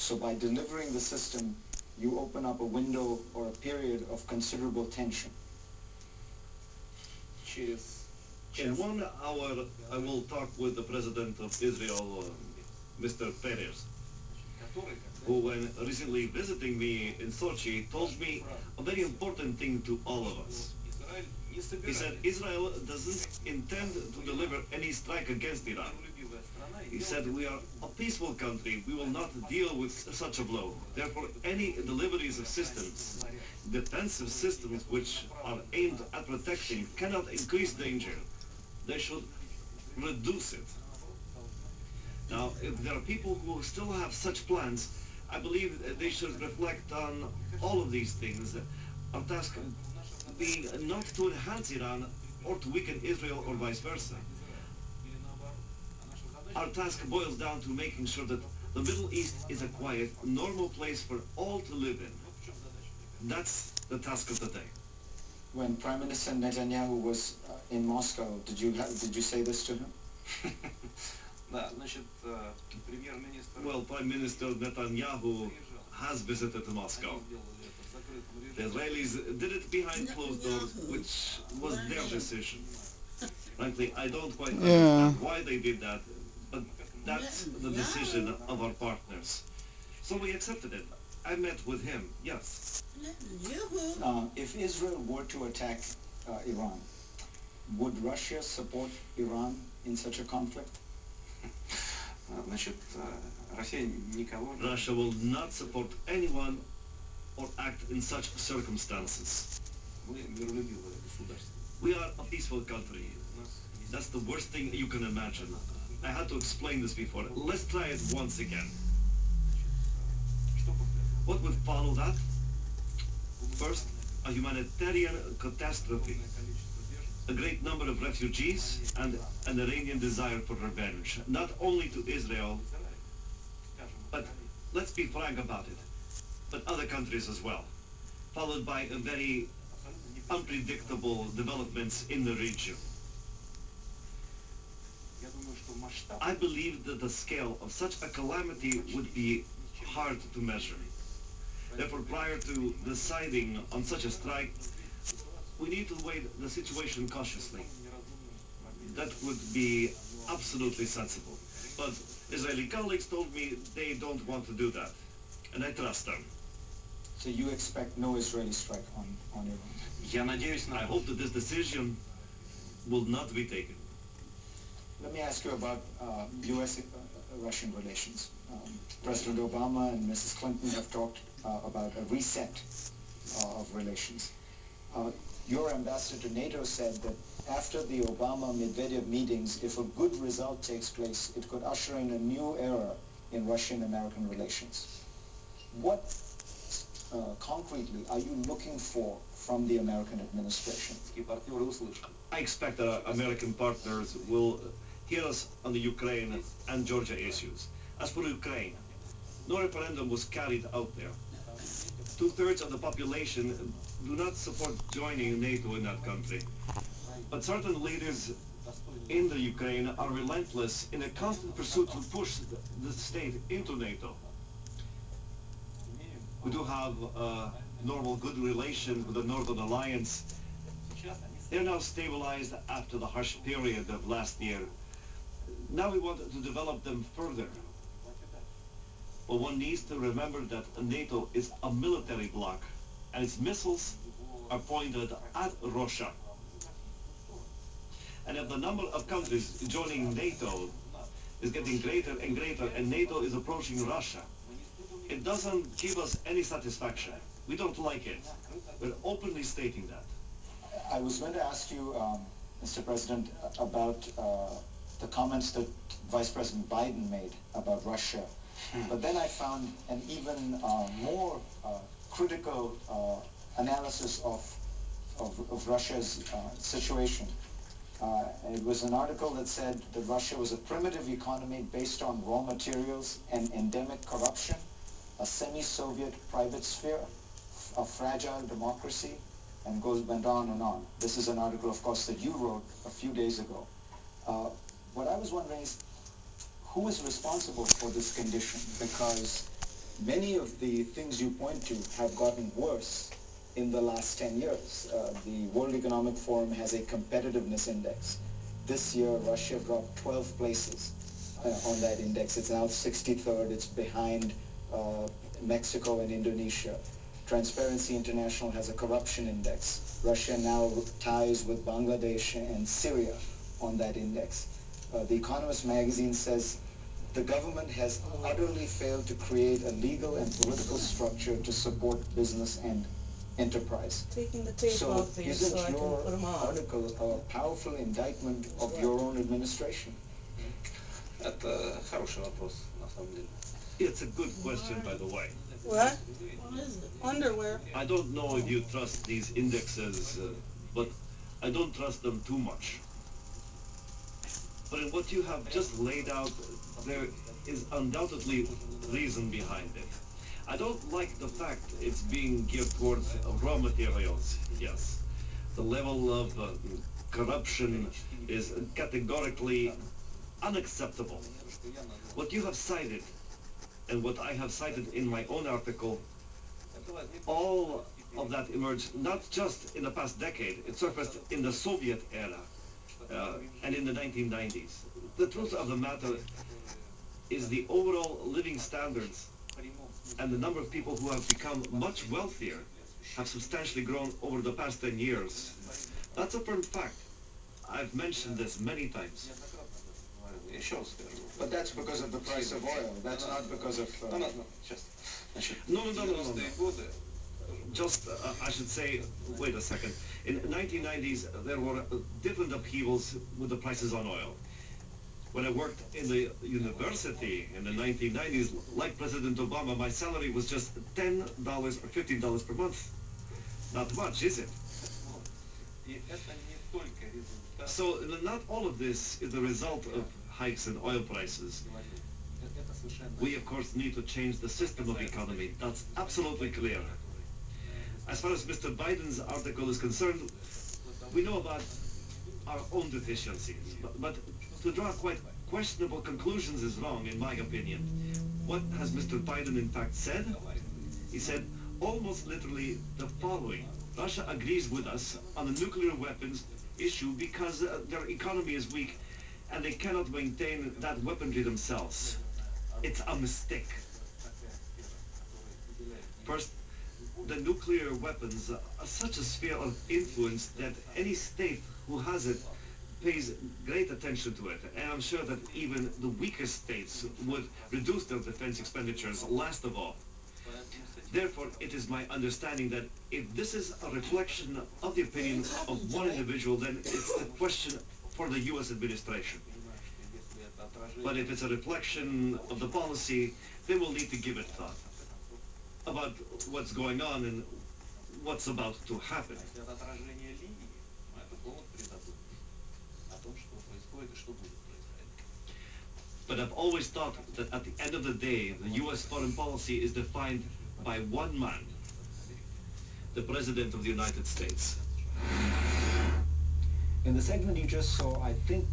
So by delivering the system, you open up a window or a period of considerable tension. In 1 hour, I will talk with the President of Israel, Mr. Peres, who, when recently visiting me in Sochi, told me a very important thing to all of us. He said Israel doesn't intend to deliver any strike against Iran. He said we are a peaceful country. We will not deal with such a blow. Therefore, any deliveries of systems, defensive systems which are aimed at protecting, cannot increase danger. They should reduce it. Now, if there are people who still have such plans, I believe they should reflect on all of these things. Our task being not to enhance Iran or to weaken Israel or vice versa. Our task boils down to making sure that the Middle East is a quiet, normal place for all to live in. That's the task of the day. When Prime Minister Netanyahu was in Moscow, did you say this to him? Well, Prime Minister Netanyahu has visited Moscow. The Israelis did it behind closed doors, which was their decision. Frankly, I don't quite understand why they did that, but that's the decision of our partners. So we accepted it. I met with him, yes. If Israel were to attack Iran, would Russia support Iran in such a conflict? Russia will not support anyone or act in such circumstances. We are a peaceful country. That's the worst thing you can imagine. I had to explain this before. Let's try it once again. What would follow that? First, a humanitarian catastrophe. A great number of refugees and an Iranian desire for revenge, not only to Israel, but let's be frank about it, but other countries as well, followed by a very unpredictable developments in the region. I believe that the scale of such a calamity would be hard to measure. Therefore, prior to deciding on such a strike, we need to weigh the situation cautiously. That would be absolutely sensible. But Israeli colleagues told me they don't want to do that, and I trust them. So you expect no Israeli strike on Iran? I hope that this decision will not be taken. Let me ask you about U.S.-Russian relations. President Obama and Mrs. Clinton have talked about a reset of relations. Your ambassador to NATO said that after the Obama-Medvedev meetings, if a good result takes place, it could usher in a new era in Russian-American relations. What concretely are you looking for from the American administration? I expect that our American partners will hear us on the Ukraine and Georgia issues. As for Ukraine, no referendum was carried out there. 2/3 of the population do not support joining NATO in that country. But certain leaders in the Ukraine are relentless in a constant pursuit to push the state into NATO. We do have a normal good relation with the Northern Alliance. They're now stabilized after the harsh period of last year. Now we want to develop them further. But one needs to remember that NATO is a military bloc, and its missiles are pointed at Russia. And if the number of countries joining NATO is getting greater and greater, and NATO is approaching Russia, it doesn't give us any satisfaction. We don't like it. We're openly stating that. I was going to ask you, Mr. President, about the comments that Vice President Biden made about Russia. But then I found an even more critical analysis of Russia's situation. It was an article that said that Russia was a primitive economy based on raw materials and endemic corruption, a semi-Soviet private sphere, a fragile democracy, and went on and on. This is an article, of course, that you wrote a few days ago. What I was wondering is, who is responsible for this condition? Because many of the things you point to have gotten worse in the last 10 years. The World Economic Forum has a competitiveness index. This year, Russia dropped 12 places on that index. It's now 63rd. It's behind Mexico and Indonesia. Transparency International has a corruption index. Russia now ties with Bangladesh and Syria on that index. The Economist magazine says the government has utterly failed to create a legal and political structure to support business and enterprise. Taking the tape So off these isn't so I can your put them on. article a powerful indictment of your own administration? Это хороший вопрос, на самом деле. It's a good question, by the way. What? What is it? Underwear. I don't know if you trust these indexes, but I don't trust them too much. But in what you have just laid out, there is undoubtedly reason behind it. I don't like the fact it's being geared towards raw materials, yes. The level of corruption is categorically unacceptable. What you have cited, and what I have cited in my own article, all of that emerged not just in the past decade, it surfaced in the Soviet era and in the 1990s. The truth of the matter is the overall living standards and the number of people who have become much wealthier have substantially grown over the past 10 years. That's a firm fact. I've mentioned this many times. Еще раз скажу. But that's because of the price of oil. That's not because of... Сейчас. Значит, No. 90-е годы Just, I should say, wait a second. In the 1990s, there were different upheavals with the prices on oil. When I worked in the university in the 1990s, like President Obama, my salary was just $10 or $15 per month. Not much, is it? и это не только результат. So not all of this is the result of hikes in oil prices. Это совершенно. We, of course, need to change the system of economy. That's absolutely clear. As far as Mr. Biden's article is concerned, we know about our own deficiencies, but to draw quite questionable conclusions is wrong, in my opinion. What has Mr. Biden in fact said? He said almost literally the following. Russia agrees with us on the nuclear weapons issue because their economy is weak and they cannot maintain that weaponry themselves. It's a mistake. First, the nuclear weapons are such a sphere of influence that any state who has it pays great attention to it. And I'm sure that even the weakest states would reduce their defense expenditures last of all. Therefore, it is my understanding that if this is a reflection of the opinion of one individual, then it's a question for the U.S. administration. But if it's a reflection of the policy, then we'll need to give it thought about what's going on and what's about to happen. Это отражение линии, но это повод призадуматься о том, что происходит и что будет происходить. But I've always thought that at the end of the day, the U.S. foreign policy is defined by one man, the President of the United States. In the segment you just saw, I think